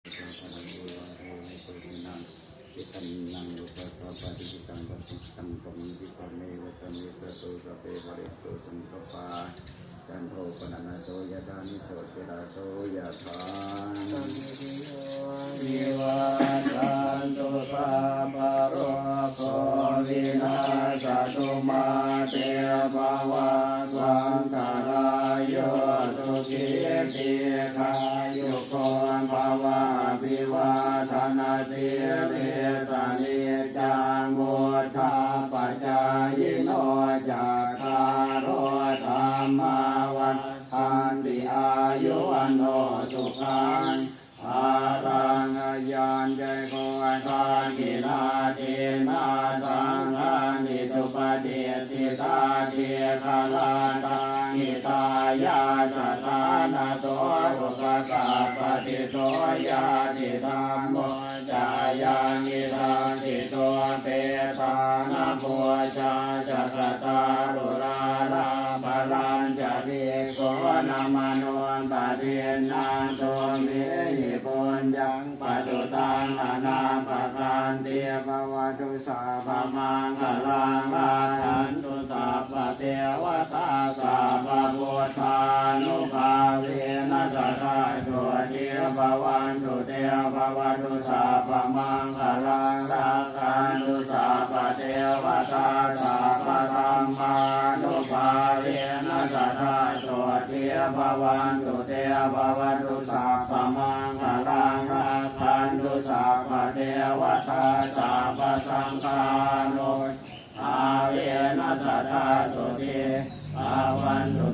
จิตันนังอุปสาปฏิจิตังปฏิตังปมิจิตเมวะตมิตโตสเปปริโตสังฆปาจันโทปนันโสยะธานิโสติราโสยะธาสัมมิติโยวิวัฏฏันตุสัพพะโรโควินาศตุมาเตภวัตวันตรายโยสุขีติขายุโกภวะภิวาทนาสิริสานิจังวุฒาปัจจายโนจัตตารโอธรรมาวันทันติอายุวันโนสุขังอารังญาณใจโกอันทานกินาทินาสังฆานิสุปฏิทิตาเทคาลาตังหิตายาสัทธานาโสอุปสัพปติโสยาติธรรมโมจายังอิทังติตัวเปตานาโพชาจักตารุราลาบาลันจะเรียกโกนามานุนตาเทียนนาโตเมหิปุญญังปัจจุตังอนาปการเตียภวตุสาภมังคลังลาทันตุสัพพเทวตาสัพพพุทธานุภาเวนัสสะโยเทภวันตุเทภวตุสัพพมังคลังลาทันตุสัพพเทวตาสัพพธรรมานุภาเวนัสสะโยเทภวันตุเทภวตุสัพพมังคลังลาทันตุสัพพเทวตาสัพพสังฆานุอาเวนัสสะสุติภาวันตุ